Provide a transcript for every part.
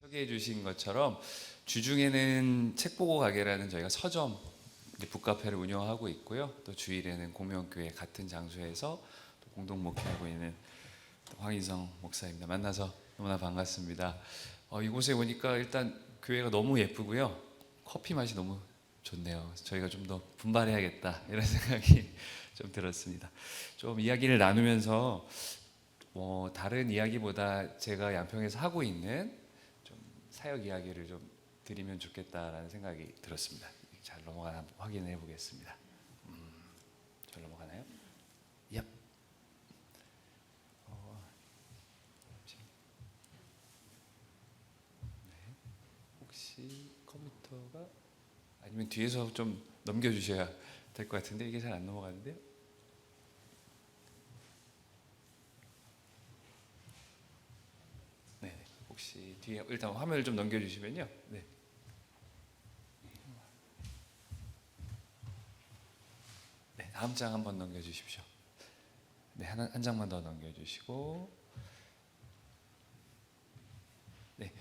소개해 주신 것처럼 주중에는 책 보고 가게라는 저희가 서점 북카페를 운영하고 있고요. 또 주일에는 공명교회 같은 장소에서 또 공동 목회하고 있는 황희성 목사입니다. 만나서 너무나 반갑습니다. 이곳에 오니까 일단 교회가 너무 예쁘고요. 커피 맛이 너무 좋네요. 저희가 좀 더 분발해야겠다 이런 생각이 좀 들었습니다. 좀 이야기를 나누면서 다른 이야기보다 제가 양평에서 하고 있는 좀 사역 이야기를 좀 드리면 좋겠다라는 생각이 들었습니다. 잘 넘어가나 한번 확인해 보겠습니다. 잘 넘어가나요? 얍. 네. 혹시 컴퓨터가 아니면 뒤에서 좀 넘겨주셔야 될 것 같은데 이게 잘 안 넘어가는데요? 네. 혹시 뒤에 일단 화면을 좀 넘겨주시면요. 네. 네. 다음 장 한번 넘겨주십시오. 네, 한 장만 더 넘겨주시고, 네,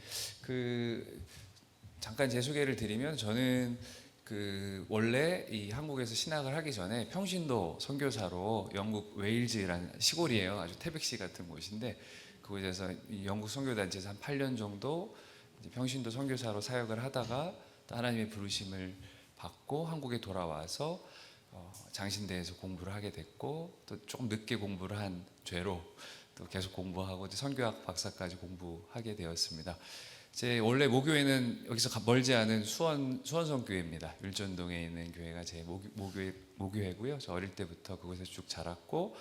잠깐 제 소개를 드리면 저는 원래 이 한국에서 신학을 하기 전에 평신도 선교사로 영국 웨일즈라는 시골이에요. 아주 태백시 같은 곳인데 그곳에서 이 영국 선교단체에서 한 8년 정도 이제 평신도 선교사로 사역을 하다가 또 하나님의 부르심을 받고 한국에 돌아와서 장신대에서 공부를 하게 됐고 또 조금 늦게 공부를 한 죄로 또 계속 공부하고 선교학 박사까지 공부하게 되었습니다. 제 원래 모교회는 여기서 멀지 않은 수원성 교회입니다. 율전동에 있는 교회가 제 모교회고요. 저 어릴 때부터 그곳에서 쭉 자랐고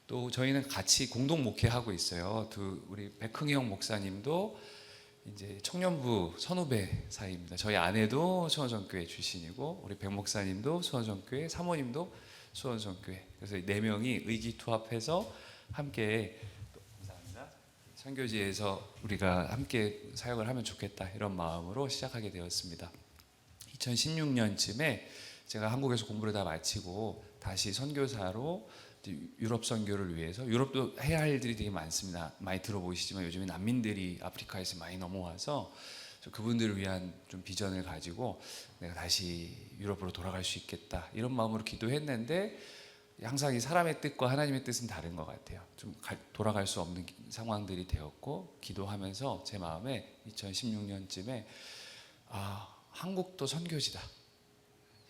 또 저희는 같이 공동 목회하고 있어요. 우리 백흥영 목사님도 이제 청년부 선후배 사이입니다. 저희 아내도 수원성교회 출신이고 우리 백 목사님도 수원성교회, 사모님도 수원성교회. 그래서 네 명이 의기투합해서 함께 감사합니다. 선교지에서 우리가 함께 사역을 하면 좋겠다 이런 마음으로 시작하게 되었습니다. 2016년쯤에 제가 한국에서 공부를 다 마치고 다시 선교사로 유럽 선교를 위해서 유럽도 해야 할 일들이 되게 많습니다. 많이 들어보시지만 요즘에 난민들이 아프리카에서 많이 넘어와서 그분들을 위한 좀 비전을 가지고 내가 다시 유럽으로 돌아갈 수 있겠다 이런 마음으로 기도했는데 항상 이 사람의 뜻과 하나님의 뜻은 다른 것 같아요. 좀 돌아갈 수 없는 상황들이 되었고 기도하면서 제 마음에 2016년쯤에 한국도 선교지다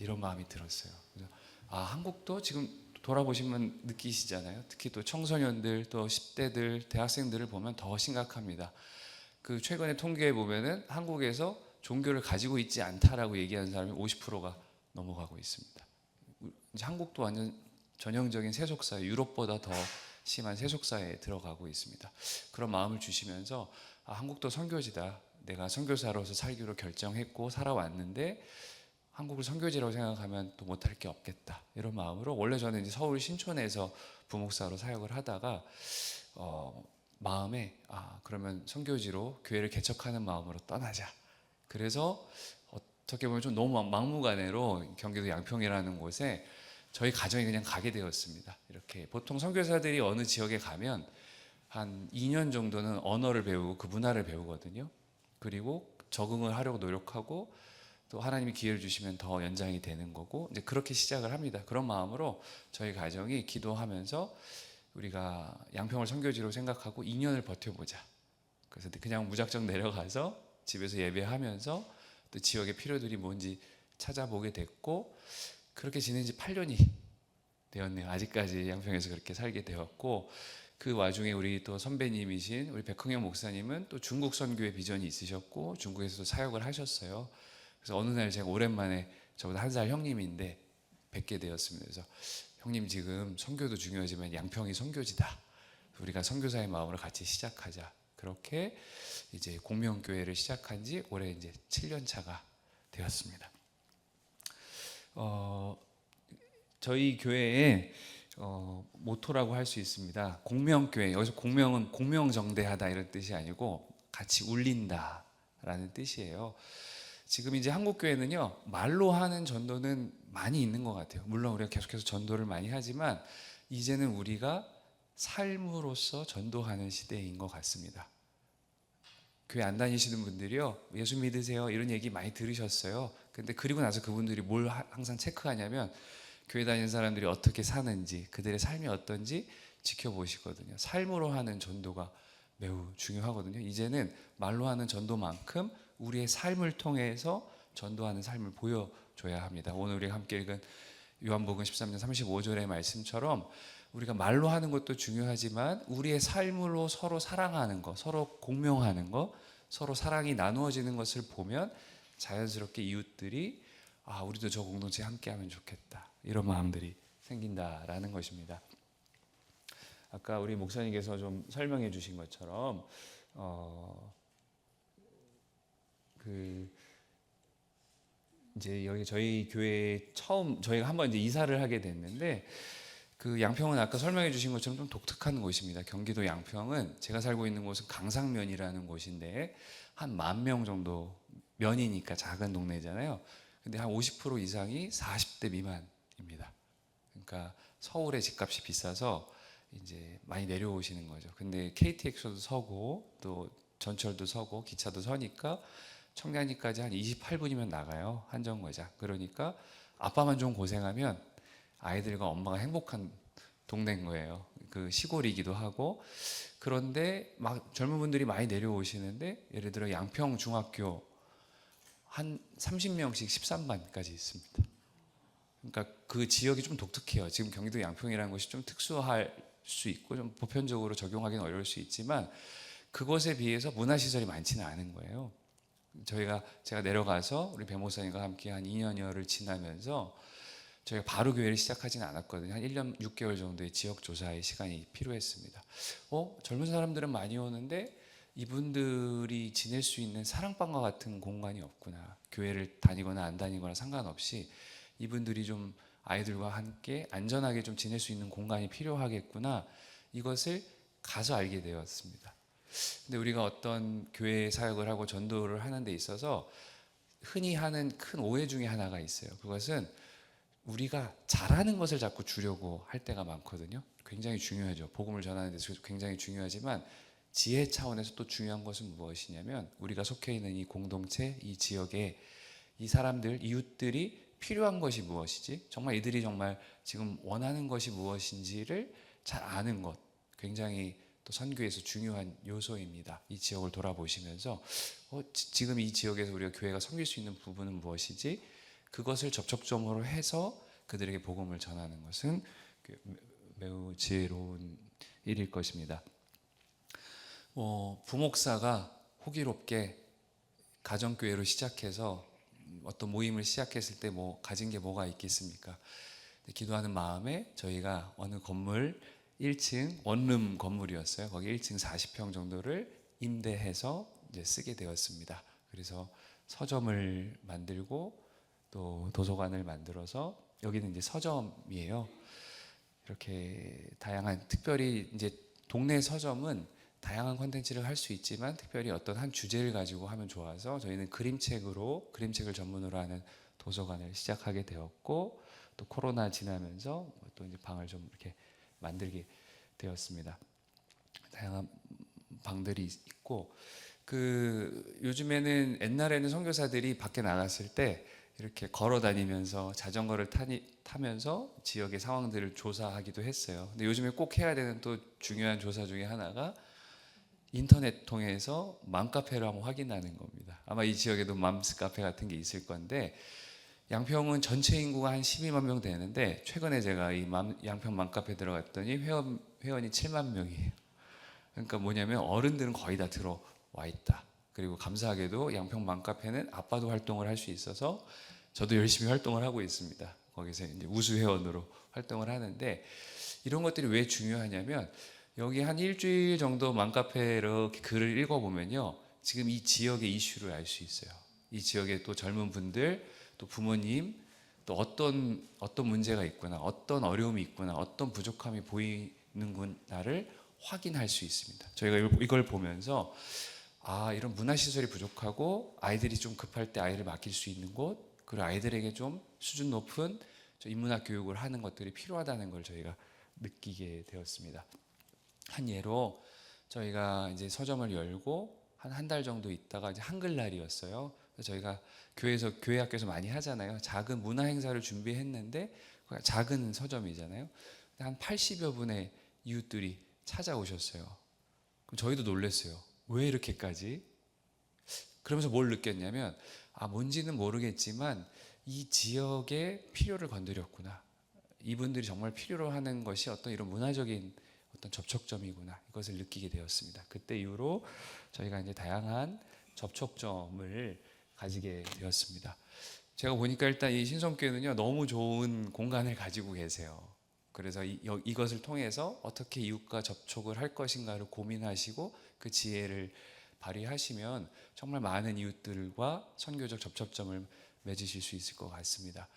이런 마음이 들었어요. 그래서 한국도 지금 돌아보시면 느끼시잖아요. 특히 또 청소년들, 또 10대들, 대학생들을 보면 더 심각합니다. 최근에 통계에 보면은 한국에서 종교를 가지고 있지 않다라고 얘기하는 사람이 50%가 넘어가고 있습니다. 이제 한국도 완전 전형적인 세속사회, 유럽보다 더 심한 세속사회에 들어가고 있습니다. 그런 마음을 주시면서 한국도 선교지다. 내가 선교사로서 살기로 결정했고 살아왔는데 한국을 선교지라고 생각하면 또 못할 게 없겠다 이런 마음으로 원래 저는 이제 서울 신촌에서 부목사로 사역을 하다가 마음에 그러면 선교지로 교회를 개척하는 마음으로 떠나자. 그래서 어떻게 보면 좀 너무 막무가내로 경기도 양평이라는 곳에 저희 가정이 그냥 가게 되었습니다. 이렇게 보통 선교사들이 어느 지역에 가면 한 2년 정도는 언어를 배우고 그 문화를 배우거든요. 그리고 적응을 하려고 노력하고 또 하나님이 기회를 주시면 더 연장이 되는 거고 이제 그렇게 시작을 합니다. 그런 마음으로 저희 가정이 기도하면서 우리가 양평을 선교지로 생각하고 2년을 버텨보자. 그래서 그냥 무작정 내려가서 집에서 예배하면서 또 지역의 필요들이 뭔지 찾아보게 됐고 그렇게 지낸 지 8년이 되었네요. 아직까지 양평에서 그렇게 살게 되었고 그 와중에 우리 또 선배님이신 우리 백흥영 목사님은 또 중국 선교의 비전이 있으셨고 중국에서도 사역을 하셨어요. 그래서 어느 날 제가 오랜만에 저보다 한 살 형님인데 뵙게 되었습니다. 그래서 형님 지금 선교도 중요하지만 양평이 선교지다. 우리가 선교사의 마음으로 같이 시작하자. 그렇게 이제 공명교회를 시작한 지 올해 이제 7년 차가 되었습니다. 저희 교회의 모토라고 할 수 있습니다. 공명교회. 여기서 공명은 공명정대하다 이런 뜻이 아니고 같이 울린다라는 뜻이에요. 지금 이제 한국교회는요 말로 하는 전도는 많이 있는 것 같아요. 물론 우리가 계속해서 전도를 많이 하지만 이제는 우리가 삶으로서 전도하는 시대인 것 같습니다. 교회 안 다니시는 분들이요, 예수 믿으세요 이런 얘기 많이 들으셨어요. 근데 그리고 나서 그분들이 뭘 항상 체크하냐면 교회 다니는 사람들이 어떻게 사는지, 그들의 삶이 어떤지 지켜보시거든요. 삶으로 하는 전도가 매우 중요하거든요. 이제는 말로 하는 전도만큼 우리의 삶을 통해서 전도하는 삶을 보여줘야 합니다. 오늘 우리가 함께 읽은 요한복음 13장 35절의 말씀처럼 우리가 말로 하는 것도 중요하지만 우리의 삶으로 서로 사랑하는 것, 서로 공명하는 것, 서로 사랑이 나누어지는 것을 보면 자연스럽게 이웃들이 우리도 저 공동체에 함께하면 좋겠다, 이런 마음들이 생긴다라는 것입니다. 아까 우리 목사님께서 좀 설명해 주신 것처럼 이제 여기 저희 교회에 처음 저희가 한번 이제 이사를 하게 됐는데, 그 양평은 아까 설명해 주신 것처럼 좀 독특한 곳입니다. 경기도 양평은 제가 살고 있는 곳은 강상면이라는 곳인데 한 10,000명 정도, 면이니까 작은 동네잖아요. 근데 한 50% 이상이 40대 미만입니다. 그러니까 서울의 집값이 비싸서 이제 많이 내려오시는 거죠. 근데 KTX도 서고 또 전철도 서고 기차도 서니까 청량리까지 한 28분이면 나가요, 한 정거장. 그러니까 아빠만 좀 고생하면 아이들과 엄마가 행복한 동네인 거예요. 그 시골이기도 하고. 그런데 막 젊은 분들이 많이 내려오시는데, 예를 들어 양평 중학교 한 30명씩 13반까지 있습니다. 그러니까 그 지역이 좀 독특해요. 지금 경기도 양평이라는 곳이 좀 특수할 수 있고 좀 보편적으로 적용하기는 어려울 수 있지만 그것에 비해서 문화시설이 많지는 않은 거예요. 제가 내려가서 우리 배 목사님과 함께 한 2년여를 지나면서 저희가 바로 교회를 시작하지는 않았거든요. 한 1년 6개월 정도의 지역 조사의 시간이 필요했습니다. 젊은 사람들은 많이 오는데 이분들이 지낼 수 있는 사랑방과 같은 공간이 없구나. 교회를 다니거나 안 다니거나 상관없이 이분들이 좀 아이들과 함께 안전하게 좀 지낼 수 있는 공간이 필요하겠구나. 이것을 가서 알게 되었습니다. 근데 우리가 어떤 교회 사역을 하고 전도를 하는 데 있어서 흔히 하는 큰 오해 중에 하나가 있어요. 그것은 우리가 잘하는 것을 자꾸 주려고 할 때가 많거든요. 굉장히 중요하죠. 복음을 전하는 데 있어서 굉장히 중요하지만 지혜 차원에서 또 중요한 것은 무엇이냐면 우리가 속해 있는 이 공동체, 이 지역에 이 사람들, 이웃들이 필요한 것이 무엇이지, 정말 이들이 정말 지금 원하는 것이 무엇인지를 잘 아는 것, 굉장히 또 선교에서 중요한 요소입니다. 이 지역을 돌아보시면서 지금 이 지역에서 우리가 교회가 섬길 수 있는 부분은 무엇이지, 그것을 접촉점으로 해서 그들에게 복음을 전하는 것은 매우 지혜로운 일일 것입니다. 부목사가 호기롭게 가정교회로 시작해서 어떤 모임을 시작했을 때 가진 게 뭐가 있겠습니까? 기도하는 마음에 저희가 어느 건물 1층 원룸 건물이었어요. 거기 1층 40평 정도를 임대해서 이제 쓰게 되었습니다. 그래서 서점을 만들고 또 도서관을 만들어서, 여기는 이제 서점이에요. 이렇게 다양한, 특별히 이제 동네 서점은 다양한 콘텐츠를 할 수 있지만 특별히 어떤 한 주제를 가지고 하면 좋아서 저희는 그림책을 전문으로 하는 도서관을 시작하게 되었고, 또 코로나 지나면서 또 이제 방을 좀 이렇게 만들게 되었습니다. 다양한 방들이 있고, 요즘에는, 옛날에는 선교사들이 밖에 나갔을 때 이렇게 걸어 다니면서 자전거를 타면서 지역의 상황들을 조사하기도 했어요. 근데 요즘에 꼭 해야 되는 또 중요한 조사 중에 하나가 인터넷 통해서 맘카페를 한번 확인하는 겁니다. 아마 이 지역에도 맘스카페 같은 게 있을 건데, 양평은 전체 인구가 한 12만 명 되는데 최근에 제가 이 양평 맘카페 들어갔더니 회원이 7만 명이에요. 그러니까 뭐냐면 어른들은 거의 다 들어와 있다. 그리고 감사하게도 양평 맘카페는 아빠도 활동을 할 수 있어서 저도 열심히 활동을 하고 있습니다. 거기서 이제 우수 회원으로 활동을 하는데, 이런 것들이 왜 중요하냐면 여기 한 일주일 정도 맘카페 이렇게 글을 읽어보면요, 지금 이 지역의 이슈를 알 수 있어요. 이 지역의 또 젊은 분들, 또 부모님, 또 어떤 문제가 있구나, 어떤 어려움이 있구나, 어떤 부족함이 보이는구나를 확인할 수 있습니다. 저희가 이걸 보면서 이런 문화시설이 부족하고 아이들이 좀 급할 때 아이를 맡길 수 있는 곳, 그리고 아이들에게 좀 수준 높은 인문학 교육을 하는 것들이 필요하다는 걸 저희가 느끼게 되었습니다. 한 예로 저희가 이제 서점을 열고 한 달 정도 있다가 이제 한글날이었어요. 그래서 저희가 교회 학교에서 많이 하잖아요. 작은 문화 행사를 준비했는데 작은 서점이잖아요. 한 80여 분의 이웃들이 찾아오셨어요. 그럼 저희도 놀랐어요. 왜 이렇게까지? 그러면서 뭘 느꼈냐면 뭔지는 모르겠지만 이 지역의 필요를 건드렸구나. 이분들이 정말 필요로 하는 것이 어떤 이런 문화적인 어떤 접촉점이구나. 이것을 느끼게 되었습니다. 그때 이후로 저희가 이제 다양한 접촉점을 가지게 되었습니다. 제가 보니까 일단 이 신성교회는요, 너무 좋은 공간을 가지고 계세요. 그래서 이것을 통해서 어떻게 이웃과 접촉을 할 것인가를 고민하시고 그 지혜를 발휘하시면 정말 많은 이웃들과 선교적 접촉점을 맺으실 수 있을 것 같습니다.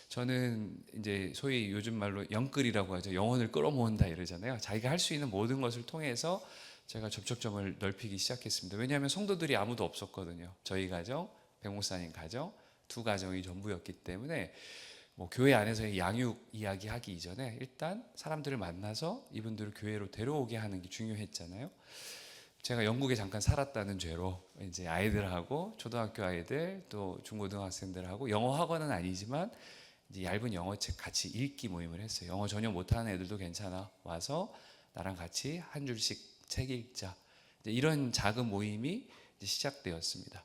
저는 이제 소위 요즘 말로 영끌이라고 하죠. 영혼을 끌어모은다 이러잖아요. 자기가 할 수 있는 모든 것을 통해서 제가 접촉점을 넓히기 시작했습니다. 왜냐하면 성도들이 아무도 없었거든요. 저희 가정, 백 목사님 가정, 두 가정이 전부였기 때문에 뭐 교회 안에서의 양육 이야기 하기 이전에 일단 사람들을 만나서 이분들을 교회로 데려오게 하는 게 중요했잖아요. 제가 영국에 잠깐 살았다는 죄로 이제 아이들하고 초등학교 아이들 또 중고등학생들하고 영어 학원은 아니지만 이제 얇은 영어책 같이 읽기 모임을 했어요. 영어 전혀 못하는 애들도 괜찮아 와서 나랑 같이 한 줄씩 책 읽자. 이런 작은 모임이 이제 시작되었습니다.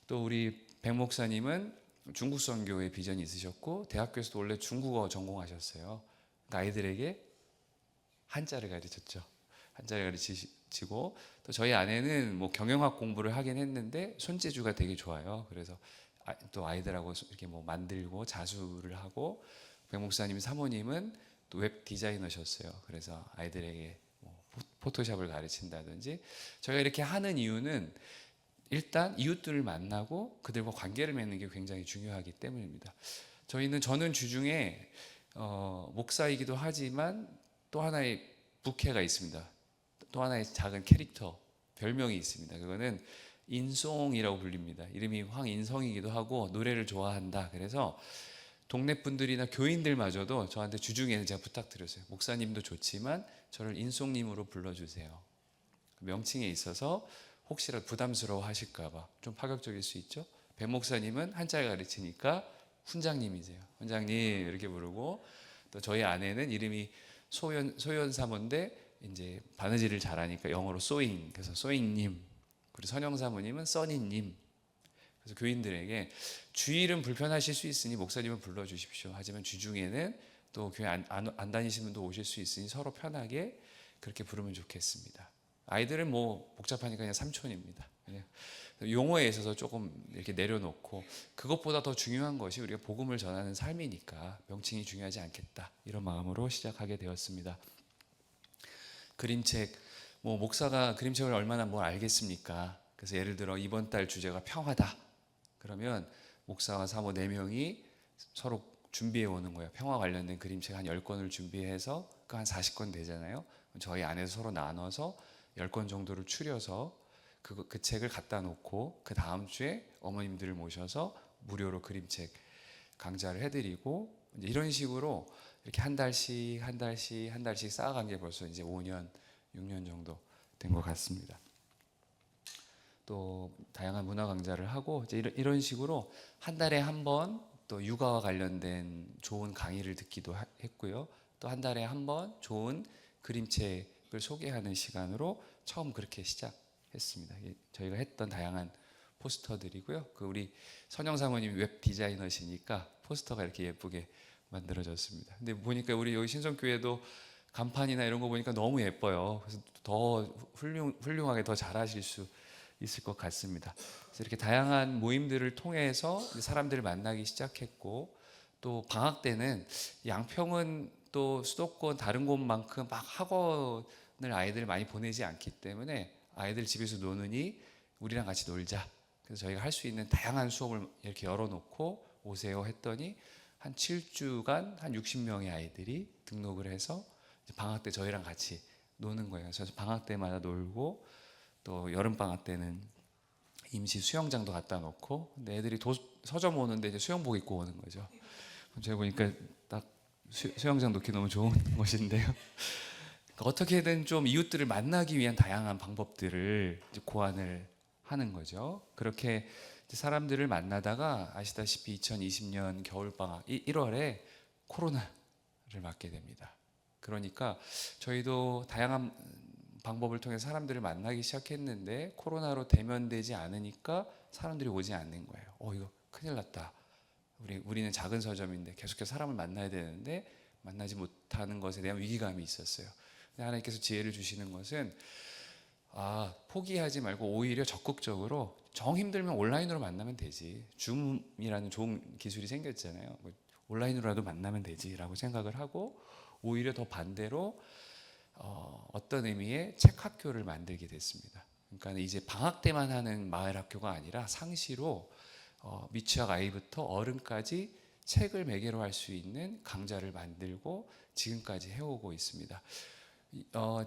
또 우리 백 목사님은 중국 선교의 비전이 있으셨고 대학교에서도 원래 중국어 전공하셨어요. 그러니까 아이들에게 한자를 가르쳤죠. 한자를 가르치고 또 저희 아내는 뭐 경영학 공부를 하긴 했는데 손재주가 되게 좋아요. 그래서 또 아이들하고 이렇게 뭐 만들고 자수를 하고 백 목사님 사모님은 또 웹 디자이너셨어요. 그래서 아이들에게 뭐 포토샵을 가르친다든지 저희가 이렇게 하는 이유는 일단 이웃들을 만나고 그들과 관계를 맺는 게 굉장히 중요하기 때문입니다. 저는 주중에 목사이기도 하지만 또 하나의 부캐가 있습니다. 또 하나의 작은 캐릭터, 별명이 있습니다. 그거는 인송이라고 불립니다. 이름이 황인성이기도 하고 노래를 좋아한다. 그래서 동네 분들이나 교인들마저도 저한테 주중에는 제가 부탁드렸어요. 목사님도 좋지만 저를 인송님으로 불러주세요. 명칭에 있어서 혹시라도 부담스러워 하실까봐 좀 파격적일 수 있죠. 백 목사님은 한자를 가르치니까 훈장님이세요. 훈장님 이렇게 부르고 또 저희 아내는 이름이 소연 사모인데 이제 바느질을 잘하니까 영어로 소잉 그래서 소잉님 그리고 선영 사모님은 써니님. 그래서 교인들에게 주일은 불편하실 수 있으니 목사님은 불러주십시오. 하지만 주중에는 또 교회 안 다니시는 분도 오실 수 있으니 서로 편하게 그렇게 부르면 좋겠습니다. 아이들은 뭐 복잡하니까 그냥 삼촌입니다. 그냥 용어에 있어서 조금 이렇게 내려놓고 그것보다 더 중요한 것이 우리가 복음을 전하는 삶이니까 명칭이 중요하지 않겠다 이런 마음으로 시작하게 되었습니다. 그림책 뭐 목사가 그림책을 얼마나 뭘 알겠습니까? 그래서 예를 들어 이번 달 주제가 평화다. 그러면 목사와 사모 4명이 서로 준비해 오는 거예요. 평화 관련된 그림책 한 10권을 준비해서 그 한 40권 되잖아요. 저희 안에서 서로 나눠서 10권 정도를 추려서 그 책을 갖다 놓고 그 다음 주에 어머님들을 모셔서 무료로 그림책 강좌를 해드리고 이런 식으로 이렇게 한 달씩 쌓아간 게 벌써 이제 5년, 6년 정도 된 것 같습니다. 또 다양한 문화 강좌를 하고 이제 이런 식으로 한 달에 한 번 또 육아와 관련된 좋은 강의를 듣기도 했고요. 또 한 달에 한 번 좋은 그림책을 소개하는 시간으로 처음 그렇게 시작했습니다. 저희가 했던 다양한 포스터들이고요. 그 우리 선영 사모님이 웹 디자이너시니까 포스터가 이렇게 예쁘게 만들어졌습니다. 근데 보니까 우리 여기 신성교회도 간판이나 이런 거 보니까 너무 예뻐요. 그래서 더 훌륭하게 더 잘하실 수 있을 것 같습니다. 그래서 이렇게 다양한 모임들을 통해서 사람들을 만나기 시작했고 또 방학 때는 양평은 또 수도권 다른 곳만큼 막 학원을 아이들 많이 보내지 않기 때문에 아이들 집에서 노느니 우리랑 같이 놀자. 그래서 저희가 할 수 있는 다양한 수업을 이렇게 열어놓고 오세요 했더니 한 7주간 한 60명의 아이들이 등록을 해서 방학 때 저희랑 같이 노는 거예요. 그래서 방학 때마다 놀고 또 여름 방학 때는 임시 수영장도 갖다 놓고 근데 애들이 서점 오는데 이제 수영복 입고 오는 거죠. 제가 보니까 딱 수영장 놓기 너무 좋은 곳인데요. 그러니까 어떻게든 좀 이웃들을 만나기 위한 다양한 방법들을 이제 고안을 하는 거죠. 그렇게 사람들을 만나다가 아시다시피 2020년 겨울방학 1월에 코로나를 맞게 됩니다. 그러니까 저희도 다양한 방법을 통해 사람들을 만나기 시작했는데 코로나로 대면되지 않으니까 사람들이 오지 않는 거예요. 이거 큰일 났다. 우리는 작은 서점인데 계속해서 사람을 만나야 되는데 만나지 못하는 것에 대한 위기감이 있었어요. 근데 하나님께서 지혜를 주시는 것은 포기하지 말고 오히려 적극적으로 정 힘들면 온라인으로 만나면 되지. 줌이라는 좋은 기술이 생겼잖아요. 온라인으로라도 만나면 되지라고 생각을 하고 오히려 더 반대로 어떤 의미의 책 학교를 만들게 됐습니다. 그러니까 이제 방학 때만 하는 마을 학교가 아니라 상시로 미취학 아이부터 어른까지 책을 매개로 할 수 있는 강좌를 만들고 지금까지 해오고 있습니다.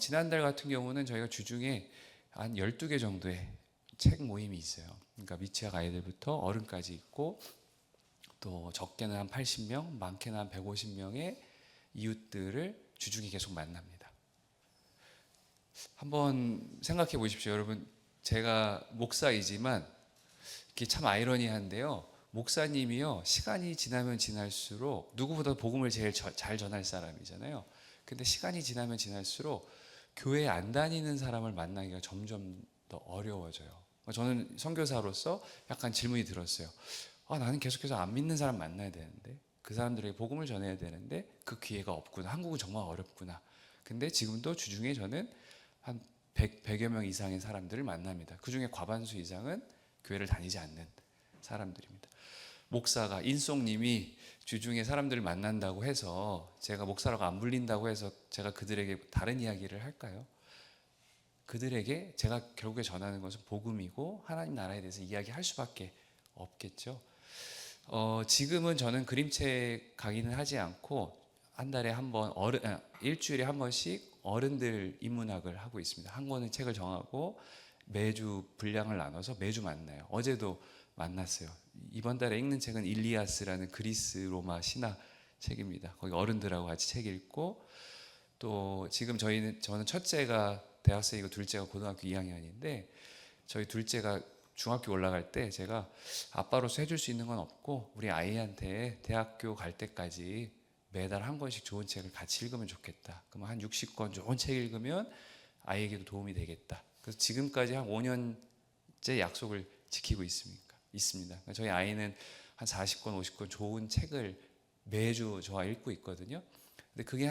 지난달 같은 경우는 저희가 주중에 한 12개 정도의 책 모임이 있어요. 그러니까 미취학 아이들부터 어른까지 있고 또 적게는 한 80명, 많게는 한 150명의 이웃들을 주중에 계속 만납니다. 한번 생각해 보십시오. 여러분, 제가 목사이지만 이게 참 아이러니한데요. 목사님이요, 시간이 지나면 지날수록 누구보다 복음을 제일 잘 전할 사람이잖아요. 근데 시간이 지나면 지날수록 교회에 안 다니는 사람을 만나기가 점점 더 어려워져요. 저는 선교사로서 약간 질문이 들었어요. 나는 계속해서 안 믿는 사람 만나야 되는데, 그 사람들에게 복음을 전해야 되는데 그 기회가 없구나. 한국은 정말 어렵구나. 근데 지금도 주중에 저는 한 100여 명 이상의 사람들을 만납니다. 그 중에 과반수 이상은 교회를 다니지 않는 사람들입니다. 목사가 인송님이 주중에 사람들을 만난다고 해서 제가 목사라고 안 불린다고 해서 제가 그들에게 다른 이야기를 할까요? 그들에게 제가 결국에 전하는 것은 복음이고 하나님 나라에 대해서 이야기할 수밖에 없겠죠. 지금은 저는 그림책 강의는 하지 않고 한 달에 한 번, 일주일에 한 번씩 어른들 인문학을 하고 있습니다. 한 권의 책을 정하고 매주 분량을 나눠서 매주 만나요. 어제도 만났어요. 이번 달에 읽는 책은 일리아스라는 그리스 로마 신화 책입니다. 거기 어른들하고 같이 책 읽고 또 지금 저는 첫째가 대학생이고 둘째가 고등학교 2학년인데 저희 둘째가 중학교 올라갈 때 제가 아빠로서 해줄 수 있는 건 없고 우리 아이한테 대학교 갈 때까지 매달 한 권씩 좋은 책을 같이 읽으면 좋겠다. 그러면 한 60권 좋은 책 읽으면 아이에게도 도움이 되겠다. 그래서 지금까지 한 5년째 약속을 지키고 있습니다. 저희 아이는 한 40권, 50권 좋은 책을 매주 저와 읽고 있거든요. 근데 그게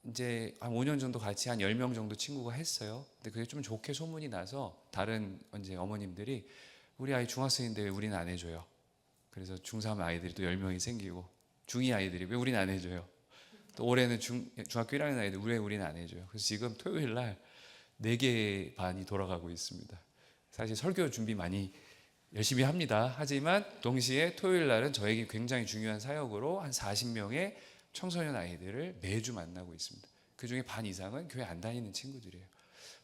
이제 한 5년 정도 같이 한 10명 정도 친구가 했어요. 근데 그게 좀 좋게 소문이 나서 다른 이제 어머님들이 우리 아이 중학생인데 왜 우리는 안 해줘요? 그래서 중3 아이들이 또 10명이 생기고 중2 아이들이 왜 우리는 안 해줘요? 또 올해는 중학교 1학년 아이들 왜 우리는 안 해줘요? 그래서 지금 토요일 날 4개 반이 돌아가고 있습니다. 사실 설교 준비 많이 열심히 합니다. 하지만 동시에 토요일 날은 저에게 굉장히 중요한 사역으로 한 40명의 청소년 아이들을 매주 만나고 있습니다. 그중에 반 이상은 교회 안 다니는 친구들이에요.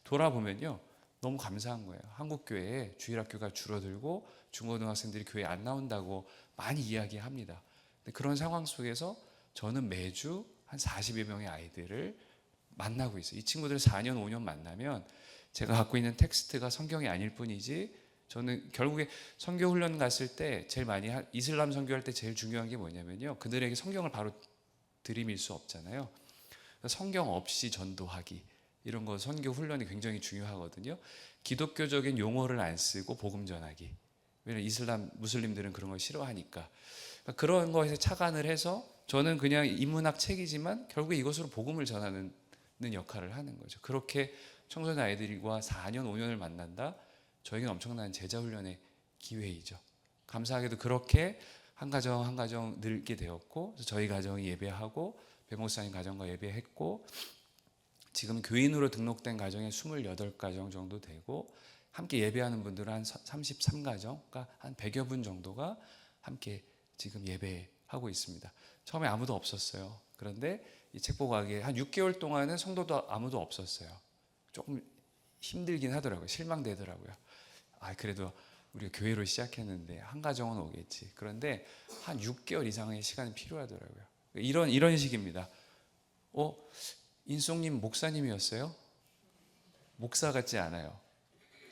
돌아보면요, 너무 감사한 거예요. 한국 교회에 주일학교가 줄어들고 중고등학생들이 교회 안 나온다고 많이 이야기합니다. 근데 그런 상황 속에서 저는 매주 한 40여 명의 아이들을 만나고 있어요. 이 친구들 4년, 5년 만나면 제가 갖고 있는 텍스트가 성경이 아닐 뿐이지 저는 결국에 선교 훈련 갔을 때 제일 많이 이슬람 선교할 때 제일 중요한 게 뭐냐면요, 그들에게 성경을 바로 들이밀 수 없잖아요. 성경 없이 전도하기, 이런 거 선교 훈련이 굉장히 중요하거든요. 기독교적인 용어를 안 쓰고 복음 전하기. 왜냐면 이슬람 무슬림들은 그런 걸 싫어하니까. 그런 거에서 착안을 해서 저는 그냥 인문학 책이지만 결국에 이것으로 복음을 전하는 역할을 하는 거죠. 그렇게 청소년 아이들과 4년, 5년을 만난다. 저에게는 엄청난 제자 훈련의 기회이죠. 감사하게도 그렇게 한 가정 한 가정 늘게 되었고, 저희 가정이 예배하고 배 목사님 가정과 예배했고, 지금 교인으로 등록된 가정이 28가정 정도 되고, 함께 예배하는 분들은 한 33가정, 그러니까 한 100여 분 정도가 함께 지금 예배하고 있습니다. 처음에 아무도 없었어요. 그런데 이 책 보고 가기에 한 6개월 동안은 성도도 아무도 없었어요. 조금 힘들긴 하더라고요. 실망되더라고요. 그래도 우리가 교회로 시작했는데 한 가정은 오겠지. 그런데 한 6개월 이상의 시간이 필요하더라고요. 이런 식입니다. 인송님 목사님이었어요? 목사 같지 않아요.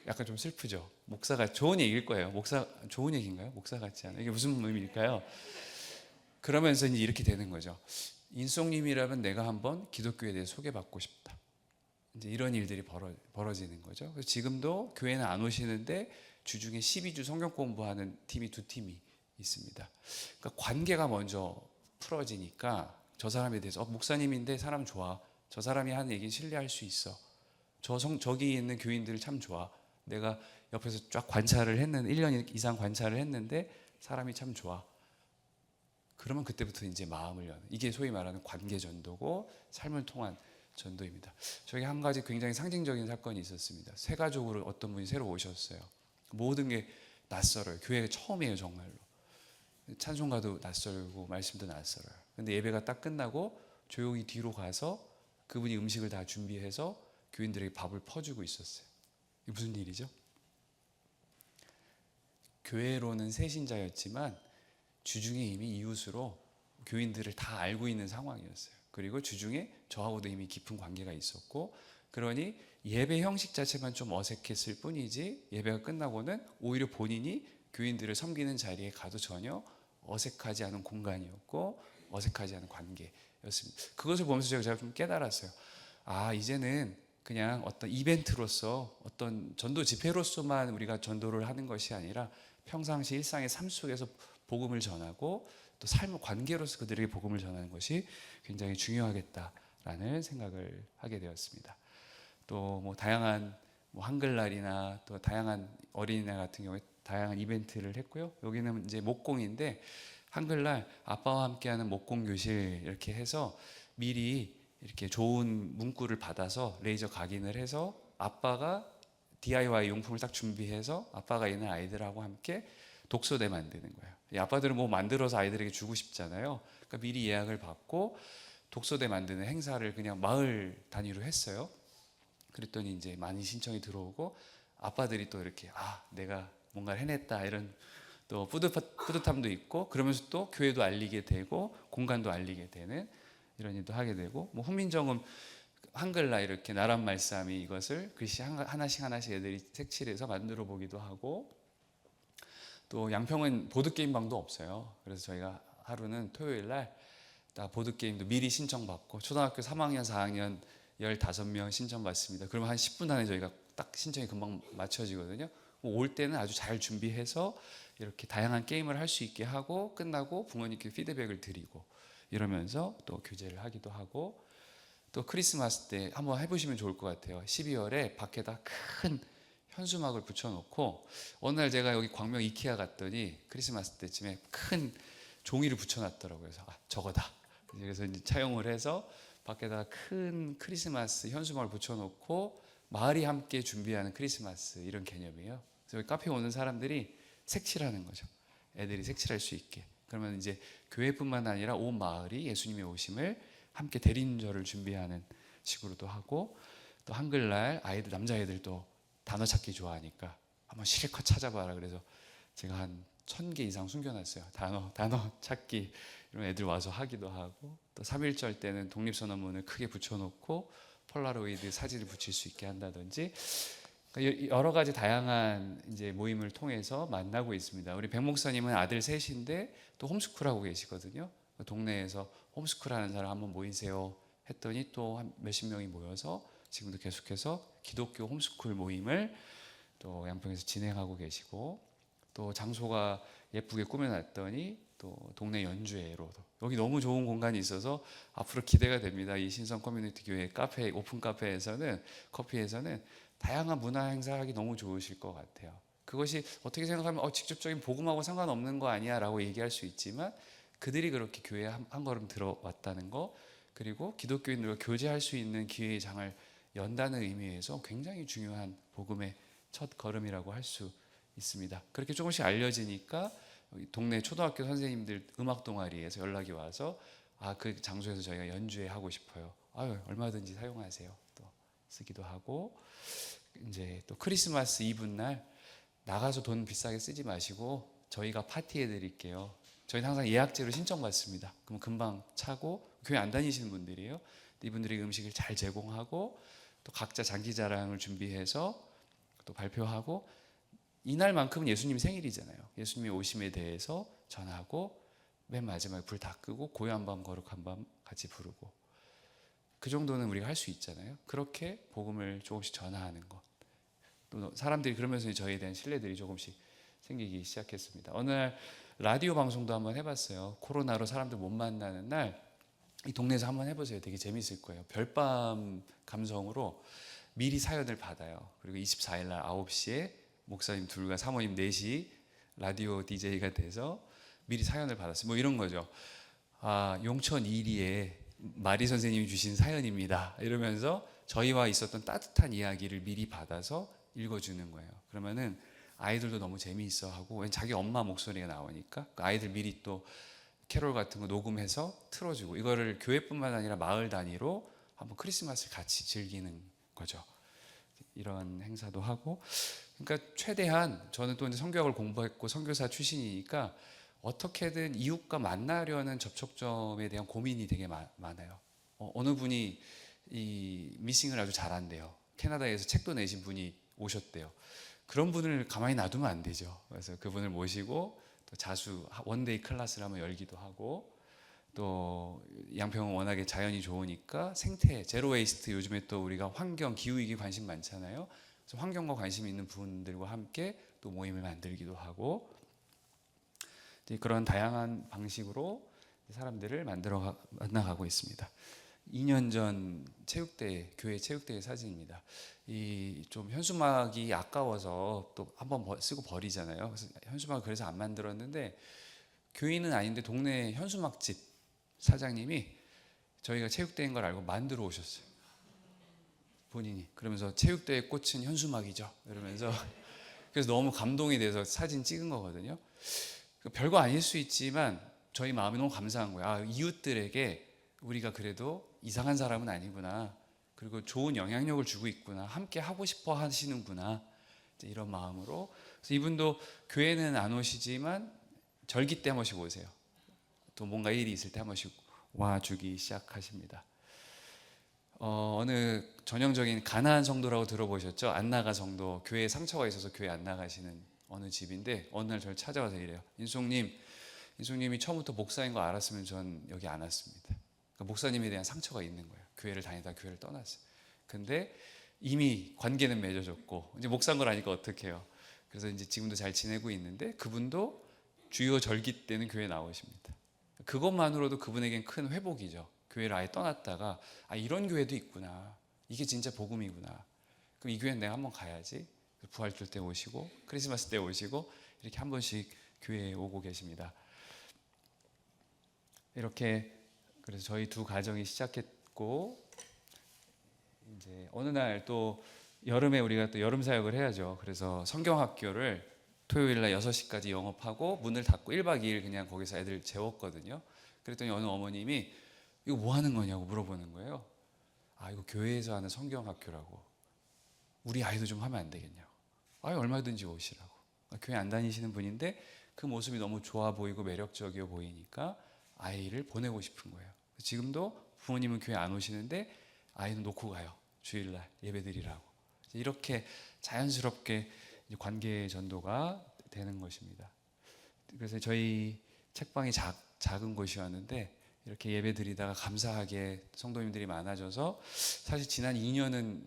약간 좀 슬프죠. 목사가 좋은 얘기일 거예요. 목사 좋은 얘기인가요? 목사 같지 않아요. 이게 무슨 의미일까요? 그러면서 이제 이렇게 되는 거죠. 인송님이라면 내가 한번 기독교에 대해 소개받고 싶다. 이제 이런 일들이 벌어지는 거죠. 그래서 지금도 교회는 안 오시는데 주중에 12주 성경 공부하는 팀이 2팀이 있습니다. 그러니까 관계가 먼저 풀어지니까 저 사람에 대해서 목사님인데 사람 좋아. 저 사람이 하는 얘기는 신뢰할 수 있어. 저기 있는 교인들 참 좋아. 내가 옆에서 쫙 관찰을 했는데 1년 이상 관찰을 했는데 사람이 참 좋아. 그러면 그때부터 이제 마음을 여는, 이게 소위 말하는 관계 전도고 삶을 통한 전도입니다. 저희 한 가지 굉장히 상징적인 사건이 있었습니다. 새 가족으로 어떤 분이 새로 오셨어요. 모든 게 낯설어요. 교회가 처음이에요, 정말로. 찬송가도 낯설고 말씀도 낯설어요. 근데 예배가 딱 끝나고 조용히 뒤로 가서 그분이 음식을 다 준비해서 교인들에게 밥을 퍼주고 있었어요. 이게 무슨 일이죠? 교회로는 새신자였지만 주중에 이미 이웃으로 교인들을 다 알고 있는 상황이었어요. 그리고 주중에 저하고도 이미 깊은 관계가 있었고, 그러니 예배 형식 자체만 좀 어색했을 뿐이지 예배가 끝나고는 오히려 본인이 교인들을 섬기는 자리에 가도 전혀 어색하지 않은 공간이었고 어색하지 않은 관계였습니다. 그것을 보면서 제가 좀 깨달았어요. 아, 이제는 그냥 어떤 이벤트로서 어떤 전도 집회로서만 우리가 전도를 하는 것이 아니라 평상시 일상의 삶 속에서 복음을 전하고 또 삶의 관계로서 그들에게 복음을 전하는 것이 굉장히 중요하겠다라는 생각을 하게 되었습니다. 또 뭐 다양한 한글날이나 또 다양한 어린이날 같은 경우에 다양한 이벤트를 했고요. 여기는 이제 목공인데 한글날 아빠와 함께하는 목공 교실 이렇게 해서 미리 이렇게 좋은 문구를 받아서 레이저 각인을 해서 아빠가 DIY 용품을 딱 준비해서 아빠가 있는 아이들하고 함께 독서대 만드는 거예요. 이 아빠들은 뭐 만들어서 아이들에게 주고 싶잖아요. 그러니까 미리 예약을 받고 독서대 만드는 행사를 그냥 마을 단위로 했어요. 그랬더니 이제 많이 신청이 들어오고 아빠들이 또 이렇게 내가 뭔가를 해냈다 이런 또 뿌듯함도 있고, 그러면서 또 교회도 알리게 되고 공간도 알리게 되는 이런 일도 하게 되고, 뭐 훈민정음 한글날 이렇게 나란 말씀이 이것을 글씨 하나씩 애들이 색칠해서 만들어 보기도 하고, 또 양평은 보드게임 방도 없어요. 그래서 저희가 하루는 토요일 날 보드게임도 미리 신청받고 초등학교 3학년 4학년 15명 신청받습니다. 그러면 한 10분 안에 저희가 딱 신청이 금방 맞춰지거든요. 올 때는 아주 잘 준비해서 이렇게 다양한 게임을 할 수 있게 하고 끝나고 부모님께 피드백을 드리고 이러면서 또 교제를 하기도 하고, 또 크리스마스 때 한번 해보시면 좋을 것 같아요. 12월에 밖에다 큰 현수막을 붙여놓고, 어느 날 제가 여기 광명 이케아 갔더니 크리스마스 때쯤에 큰 종이를 붙여놨더라고요. 그래서 저거다. 그래서 이제 차용을 해서 밖에다 큰 크리스마스 현수막을 붙여놓고 마을이 함께 준비하는 크리스마스 이런 개념이에요. 그래서 여기 카페에 오는 사람들이 색칠하는 거죠. 애들이 색칠할 수 있게. 그러면 이제 교회뿐만 아니라 온 마을이 예수님의 오심을 함께 대림절을 준비하는 식으로도 하고, 또 한글날 아이들 남자애들도 단어 찾기 좋아하니까 한번 실컷 찾아봐라. 그래서 제가 한 1000개 이상 숨겨놨어요. 단어 찾기 이런 애들 와서 하기도 하고, 또 3.1절 때는 독립선언문을 크게 붙여놓고 폴라로이드 사진을 붙일 수 있게 한다든지, 여러 가지 다양한 이제 모임을 통해서 만나고 있습니다. 우리 백 목사님은 아들 셋인데 또 홈스쿨하고 계시거든요. 동네에서 홈스쿨하는 사람 한번 모이세요 했더니 또 한 몇십 명이 모여서 지금도 계속해서 기독교 홈스쿨 모임을 또 양평에서 진행하고 계시고, 또 장소가 예쁘게 꾸며놨더니 또 동네 연주회로 여기 너무 좋은 공간이 있어서 앞으로 기대가 됩니다. 이 신성 커뮤니티 교회 카페 오픈 카페에서는 커피에서는 다양한 문화 행사하기 너무 좋으실 것 같아요. 그것이 어떻게 생각하면 직접적인 복음하고 상관없는 거 아니야 라고 얘기할 수 있지만, 그들이 그렇게 교회에 한 걸음 들어왔다는 거, 그리고 기독교인들과 교제할 수 있는 기회의 장을 연다는 의미에서 굉장히 중요한 복음의 첫 걸음이라고 할 수 있습니다. 그렇게 조금씩 알려지니까 동네 초등학교 선생님들 음악 동아리에서 연락이 와서 그 장소에서 저희가 연주회 하고 싶어요. 얼마든지 사용하세요. 또 쓰기도 하고, 이제 또 크리스마스 이브 날 나가서 돈 비싸게 쓰지 마시고 저희가 파티해 드릴게요. 저희는 항상 예약제로 신청받습니다. 그럼 금방 차고, 교회 안 다니시는 분들이에요. 이분들에게 음식을 잘 제공하고 또 각자 장기자랑을 준비해서 또 발표하고 이날만큼은 예수님 생일이잖아요. 예수님의 오심에 대해서 전하고 맨 마지막에 불 다 끄고 고요한 밤 거룩한 밤 같이 부르고 그 정도는 우리가 할 수 있잖아요. 그렇게 복음을 조금씩 전하는 것. 또 사람들이 그러면서 저희에 대한 신뢰들이 조금씩 생기기 시작했습니다. 어느 날 라디오 방송도 한번 해봤어요. 코로나로 사람들 못 만나는 날 이 동네에서 한번 해보세요. 되게 재밌을 거예요. 별밤 감성으로 미리 사연을 받아요. 그리고 24일 날 9시에 목사님 둘과 사모님 넷이 라디오 DJ가 돼서 미리 사연을 받았어요. 뭐 이런 거죠. 용천 이리에 마리 선생님이 주신 사연입니다. 이러면서 저희와 있었던 따뜻한 이야기를 미리 받아서 읽어주는 거예요. 그러면은 아이들도 너무 재미있어하고 자기 엄마 목소리가 나오니까 아이들 미리 또 캐롤 같은 거 녹음해서 틀어주고 이거를 교회뿐만 아니라 마을 단위로 한번 크리스마스를 같이 즐기는 거죠. 이런 행사도 하고 그러니까 최대한 저는 또 이제 성경학을 공부했고 선교사 출신이니까 어떻게든 이웃과 만나려는 접촉점에 대한 고민이 되게 많아요. 어느 분이 이 미싱을 아주 잘한대요. 캐나다에서 책도 내신 분이 오셨대요. 그런 분을 가만히 놔두면 안 되죠. 그래서 그분을 모시고 또 자수 원데이 클래스를 한번 열기도 하고 또 양평은 워낙에 자연이 좋으니까 생태 제로 웨이스트 요즘에 또 우리가 환경 기후위기 관심 많잖아요. 그래서 환경과 관심 있는 분들과 함께 또 모임을 만들기도 하고 그런 다양한 방식으로 사람들을 만나가고 있습니다. 2년 전 체육대 교회 체육대회 사진입니다. 이 좀 현수막이 아까워서 또 한번 쓰고 버리잖아요. 그래서 현수막을 그래서 안 만들었는데 교인은 아닌데 동네 현수막집 사장님이 저희가 체육대회인 걸 알고 만들어 오셨어요. 본인이 그러면서 체육대회 꽃은 현수막이죠. 이러면서 그래서 너무 감동이 돼서 사진 찍은 거거든요. 별거 아닐 수 있지만 저희 마음이 너무 감사한 거예요. 이웃들에게 우리가 그래도 이상한 사람은 아니구나. 그리고 좋은 영향력을 주고 있구나. 함께 하고 싶어 하시는구나. 이런 마음으로. 그래서 이분도 교회는 안 오시지만 절기 때 한 번씩 오세요. 또 뭔가 일이 있을 때 한 번씩 와주기 시작하십니다. 어느 전형적인 가나안 성도라고 들어보셨죠? 안 나가 성도. 교회에 상처가 있어서 교회 안 나가시는 어느 집인데 어느 날 저를 찾아와서 이래요. 인숙님이 처음부터 목사인 거 알았으면 전 여기 안 왔습니다. 그러니까 목사님에 대한 상처가 있는 거예요. 교회를 다니다 교회를 떠났어요. 근데 이미 관계는 맺어졌고 이제 목사인 걸 아니까 어떡해요. 그래서 이제 지금도 잘 지내고 있는데 그분도 주요 절기 때는 교회에 나오십니다. 그것만으로도 그분에겐 큰 회복이죠. 교회를 아예 떠났다가 이런 교회도 있구나. 이게 진짜 복음이구나. 그럼 이 교회는 내가 한번 가야지. 부활절 때 오시고 크리스마스 때 오시고 이렇게 한 번씩 교회에 오고 계십니다. 이렇게 그래서 저희 두 가정이 시작했고 이제 어느 날 또 여름에 우리가 또 여름 사역을 해야죠. 그래서 성경학교를 토요일 날 6시까지 영업하고 문을 닫고 1박 2일 그냥 거기서 애들 재웠거든요. 그랬더니 어느 어머님이 이거 뭐 하는 거냐고 물어보는 거예요. 이거 교회에서 하는 성경학교라고. 우리 아이도 좀 하면 안 되겠냐고. 얼마든지 오시라고. 교회 안 다니시는 분인데 그 모습이 너무 좋아 보이고 매력적이어 보이니까 아이를 보내고 싶은 거예요. 지금도 부모님은 교회 안 오시는데 아이는 놓고 가요. 주일날 예배드리라고. 이렇게 자연스럽게 관계 전도가 되는 것입니다. 그래서 저희 책방이 작은 곳이었는데 이렇게 예배드리다가 감사하게 성도님들이 많아져서 사실 지난 2년은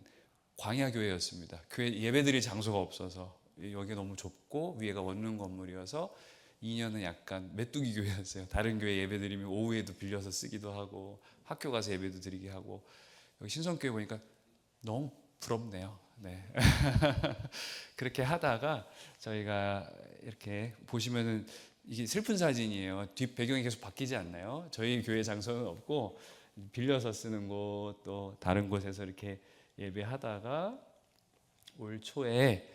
광야교회였습니다. 교회 예배드릴 장소가 없어서 여기가 너무 좁고 위에가 원룸 건물이어서 2년은 약간 메뚜기 교회였어요. 다른 교회 예배드리면 오후에도 빌려서 쓰기도 하고 학교 가서 예배도 드리게 하고 여기 신성교회 보니까 너무 부럽네요. 네. 그렇게 하다가 저희가 이렇게 보시면은 이게 슬픈 사진이에요. 뒷 배경이 계속 바뀌지 않나요? 저희 교회 장소는 없고 빌려서 쓰는 곳 또 다른 곳에서 이렇게 예배하다가 올 초에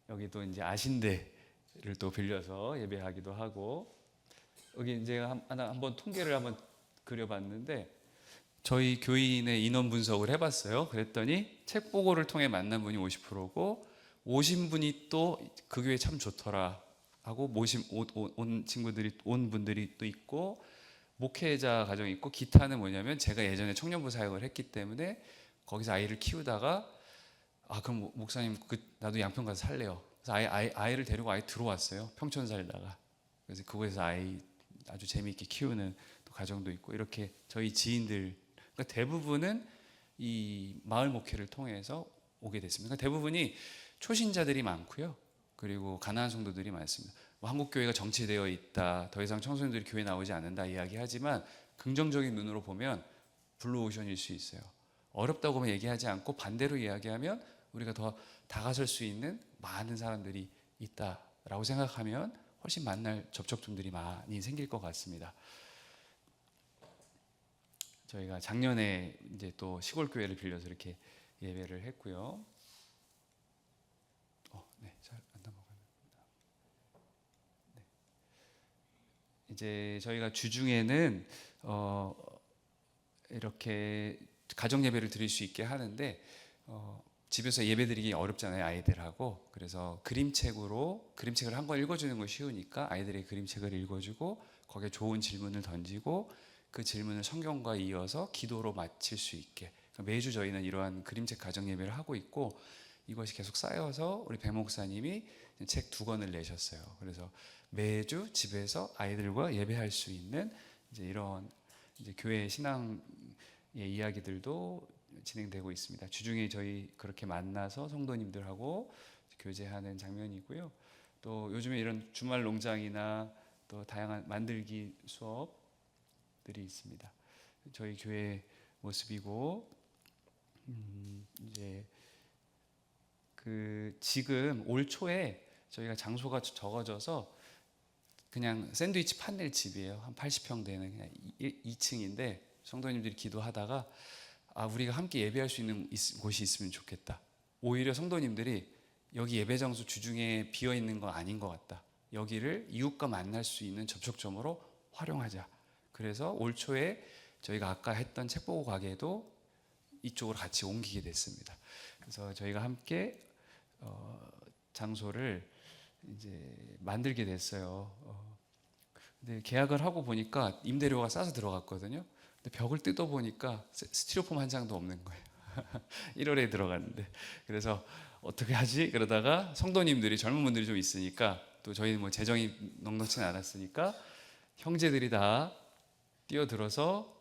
여기도 이제 아신대를 또 빌려서 예배하기도 하고 여기 이제 한번 통계를 한번 그려봤는데 저희 교인의 인원 분석을 해봤어요. 그랬더니 책 보고를 통해 만난 분이 50%고 오신 분이 또 그 교회 참 좋더라 하고 온 친구들이 온 분들이 또 있고 목회자 가정이 있고 기타는 뭐냐면 제가 예전에 청년부 사역을 했기 때문에 거기서 아이를 키우다가 아 그럼 목사님 나도 양평 가서 살래요. 그래서 아이를 데리고 아예 들어왔어요. 평촌 살다가. 그래서 그곳에서 아이 아주 재미있게 키우는 또 가정도 있고 이렇게 저희 지인들 그러니까 대부분은 이 마을 목회를 통해서 오게 됐습니다. 그러니까 대부분이 초신자들이 많고요. 그리고 가난한 성도들이 많습니다. 뭐 한국 교회가 정체되어 있다. 더 이상 청소년들이 교회 나오지 않는다 이야기하지만 긍정적인 눈으로 보면 블루오션일 수 있어요. 어렵다고만 얘기하지 않고 반대로 이야기하면 우리가 더 다가설 수 있는 많은 사람들이 있다라고 생각하면 훨씬 만날 접촉점들이 많이 생길 것 같습니다. 저희가 작년에 이제 또 시골 교회를 빌려서 이렇게 예배를 했고요. 네, 잘 안 넘어갑니다. 네. 이제 저희가 주중에는 이렇게 가정 예배를 드릴 수 있게 하는데 집에서 예배 드리기 어렵잖아요 아이들하고. 그래서 그림책을 한 권 읽어주는 거 쉬우니까 아이들이 그림책을 읽어주고 거기에 좋은 질문을 던지고 그 질문을 성경과 이어서 기도로 마칠 수 있게 매주 저희는 이러한 그림책 가정 예배를 하고 있고 이것이 계속 쌓여서 우리 배 목사님이 책 2권을 내셨어요. 그래서 매주 집에서 아이들과 예배할 수 있는 이제 이런 이제 교회 신앙의 이야기들도 진행되고 있습니다. 주중에 저희 그렇게 만나서 성도님들하고 교제하는 장면이고요. 또 요즘에 이런 주말 농장이나 또 다양한 만들기 수업들이 있습니다. 저희 교회 모습이고 이제 지금 올 초에 저희가 장소가 적어져서 그냥 샌드위치 판넬 집이에요. 한 80평 되는 그냥 2층인데 성도님들이 기도하다가 우리가 함께 예배할 수 있는 곳이 있으면 좋겠다. 오히려 성도님들이 여기 예배 장소 주중에 비어 있는 거 아닌 것 같다. 여기를 이웃과 만날 수 있는 접촉점으로 활용하자. 그래서 올 초에 저희가 아까 했던 책보고 가게도 이쪽으로 같이 옮기게 됐습니다. 그래서 저희가 함께 장소를 이제 만들게 됐어요. 근데 계약을 하고 보니까 임대료가 싸서 들어갔거든요. 근데 벽을 뜯어 보니까 스티로폼 한 장도 없는 거예요. 1월에 들어갔는데. 그래서 어떻게 하지? 그러다가 성도님들이 젊은 분들이 좀 있으니까 또 저희는 뭐 재정이 넉넉치는 않았으니까 형제들이 다 뛰어들어서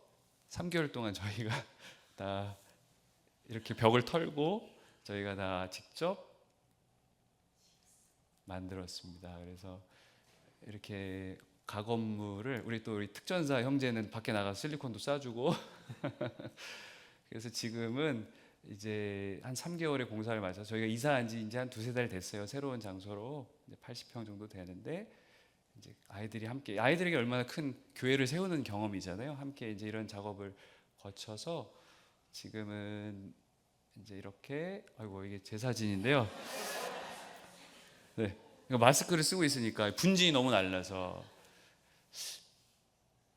3개월 동안 저희가 다 이렇게 벽을 털고 저희가 다 직접 만들었습니다. 그래서 이렇게 가건물을 우리 특전사 형제는 밖에 나가서 실리콘도 쏴주고 그래서 지금은 이제 한 3개월의 공사를 마쳐서 저희가 이사한 지 이제 한 2-3달 됐어요. 새로운 장소로 이제 80평 정도 되는데 이제 아이들에게 얼마나 큰 교회를 세우는 경험이잖아요. 함께 이제 이런 작업을 거쳐서 지금은 이제 이렇게 이게 제 사진인데요. 네. 마스크를 쓰고 있으니까 분진이 너무 날라서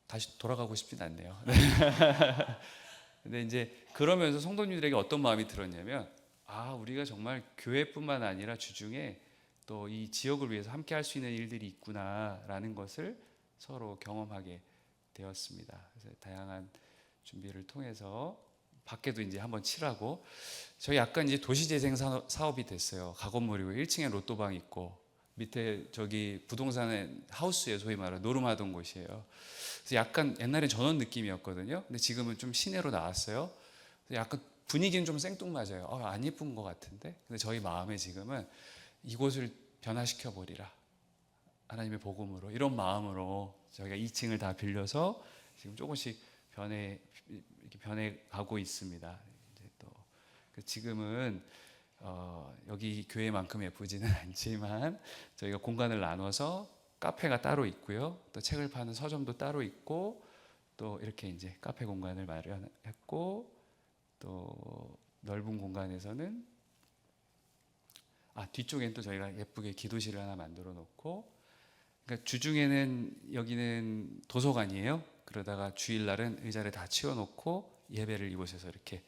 다시 돌아가고 싶진 않네요. 네. 근데 이제 그러면서 성도님들에게 어떤 마음이 들었냐면 우리가 정말 교회뿐만 아니라 주중에 또 이 지역을 위해서 함께 할 수 있는 일들이 있구나라는 것을 서로 경험하게 되었습니다. 그래서 다양한 준비를 통해서 밖에도 이제 한번 칠하고 저희 약간 이제 도시재생 사업이 됐어요. 가건물이고 1층에 로또방 있고 밑에 저기 부동산의 하우스에 소위 말하는 노름하던 곳이에요. 그래서 약간 옛날에 전원 느낌이었거든요. 근데 지금은 좀 시내로 나왔어요. 약간 분위기는 좀 생뚱맞아요. 안 예쁜 것 같은데. 근데 저희 마음에 지금은 이곳을 변화시켜 버리라. 하나님의 복음으로 이런 마음으로 저희가 2층을 다 빌려서 지금 조금씩 변해 가고 있습니다. 이제 또 지금은 여기 교회만큼 예쁘지는 않지만 저희가 공간을 나눠서 카페가 따로 있고요. 또 책을 파는 서점도 따로 있고 또 이렇게 이제 카페 공간을 마련했고 또 넓은 공간에서는 뒤쪽엔 또 저희가 예쁘게 기도실을 하나 만들어 놓고 그러니까 주중에는 여기는 도서관이에요. 그러다가 주일날은 의자를 다 치워놓고 예배를 이곳에서 이렇게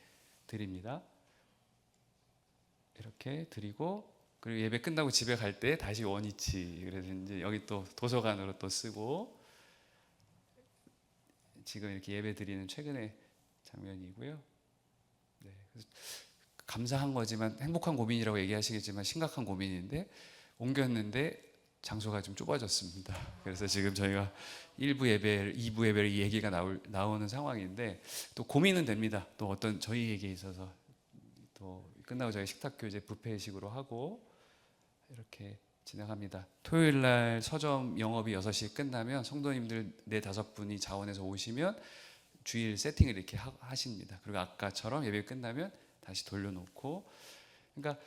드립니다. 이렇게 드리고 그리고 예배 끝나고 집에 갈 때 다시 원위치. 그래서 이제 여기 또 도서관으로 또 쓰고 지금 이렇게 예배 드리는 최근의 장면이고요. 네, 그래서 감사한 거지만 행복한 고민이라고 얘기하시겠지만 심각한 고민인데 옮겼는데 장소가 좀 좁아졌습니다. 그래서 지금 저희가 1부 예배, 2부 예배를 이 얘기가 나오는 상황인데 또 고민은 됩니다. 또 어떤 저희에게 있어서 또 끝나고 저희 식탁교제 뷔페식으로 하고 이렇게 진행합니다. 토요일 날 서점 영업이 6시에 끝나면 성도님들 4-5분이 자원해서 오시면 주일 세팅을 이렇게 하십니다. 그리고 아까처럼 예배 끝나면 다시 돌려놓고, 그러니까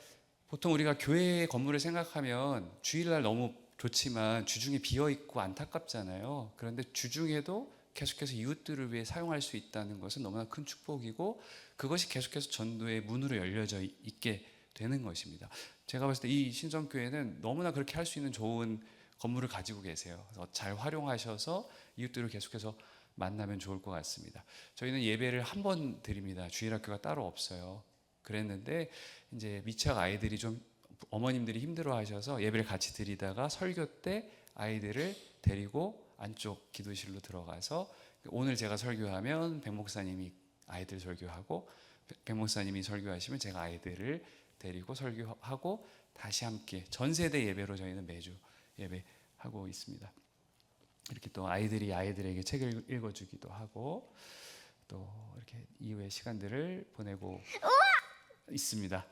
보통 우리가 교회 건물을 생각하면 주일날 너무 좋지만 주중에 비어 있고 안타깝잖아요. 그런데 주중에도 계속해서 이웃들을 위해 사용할 수 있다는 것은 너무나 큰 축복이고 그것이 계속해서 전도의 문으로 열려져 있게 되는 것입니다. 제가 봤을 때 이 신성교회는 너무나 그렇게 할 수 있는 좋은 건물을 가지고 계세요. 그래서 잘 활용하셔서 이웃들을 계속해서 만나면 좋을 것 같습니다. 저희는 예배를 한 번 드립니다. 주일학교가 따로 없어요. 그랬는데 이제 미취학 아이들이 좀 어머님들이 힘들어하셔서 예배를 같이 드리다가 설교 때 아이들을 데리고 안쪽 기도실로 들어가서 오늘 제가 설교하면 백 목사님이 아이들 설교하고 백 목사님이 설교하시면 제가 아이들을 데리고 설교하고 다시 함께 전 세대 예배로 저희는 매주 예배하고 있습니다. 이렇게 또 아이들이 아이들에게 책을 읽어주기도 하고 또 이렇게 이후의 시간들을 보내고 있습니다.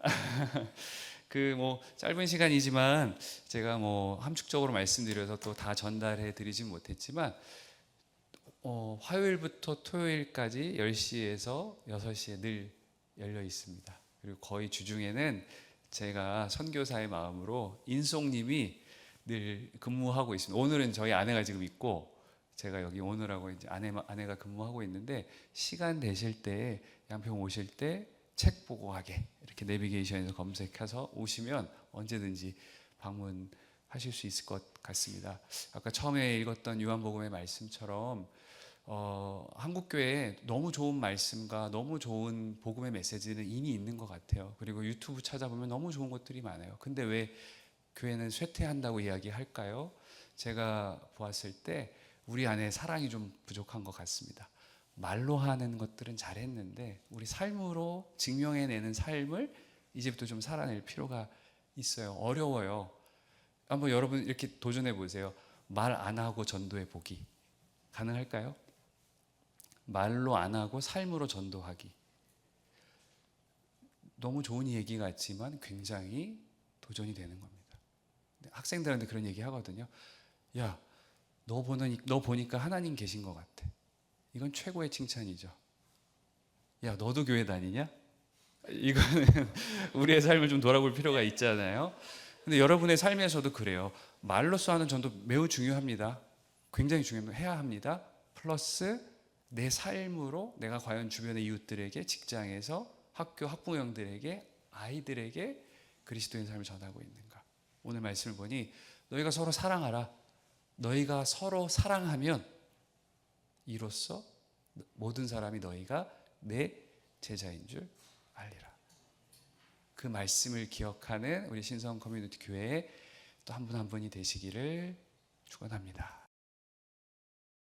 그 뭐 짧은 시간이지만 제가 뭐 함축적으로 말씀드려서 또 다 전달해 드리진 못했지만 화요일부터 토요일까지 10시에서 6시에 늘 열려 있습니다. 그리고 거의 주중에는 제가 선교사의 마음으로 인송님이 늘 근무하고 있습니다. 오늘은 저희 아내가 지금 있고 제가 여기 오늘하고 이제 아내가 근무하고 있는데 시간 되실 때 양평 오실 때 책 보고 가게 이렇게 내비게이션에서 검색해서 오시면 언제든지 방문하실 수 있을 것 같습니다. 아까 처음에 읽었던 요한복음의 말씀처럼 한국 교회에 너무 좋은 말씀과 너무 좋은 복음의 메시지는 이미 있는 것 같아요. 그리고 유튜브 찾아보면 너무 좋은 것들이 많아요. 근데 왜 교회는 쇠퇴한다고 이야기할까요? 제가 보았을 때 우리 안에 사랑이 좀 부족한 것 같습니다. 말로 하는 것들은 잘했는데 우리 삶으로 증명해내는 삶을 이제부터 좀 살아낼 필요가 있어요. 어려워요. 한번 여러분 이렇게 도전해 보세요. 말 안 하고 전도해 보기 가능할까요? 말로 안 하고 삶으로 전도하기. 너무 좋은 얘기 같지만 굉장히 도전이 되는 겁니다. 학생들한테 그런 얘기 하거든요. 야, 너 보니까 하나님 계신 것 같아. 이건 최고의 칭찬이죠. 야, 너도 교회 다니냐? 이거는 우리의 삶을 좀 돌아볼 필요가 있잖아요. 근데 여러분의 삶에서도 그래요. 말로써 하는 전도 매우 중요합니다. 굉장히 중요합니다. 해야 합니다. 플러스 내 삶으로 내가 과연 주변의 이웃들에게, 직장에서 학교 학부형들에게, 아이들에게 그리스도인 삶을 전하고 있는가. 오늘 말씀을 보니 너희가 서로 사랑하라. 너희가 서로 사랑하면 이로써 모든 사람이 너희가 내 제자인 줄 알리라. 그 말씀을 기억하는 우리 신성 커뮤니티 교회에 또 한 분 한 분이 되시기를 축원합니다.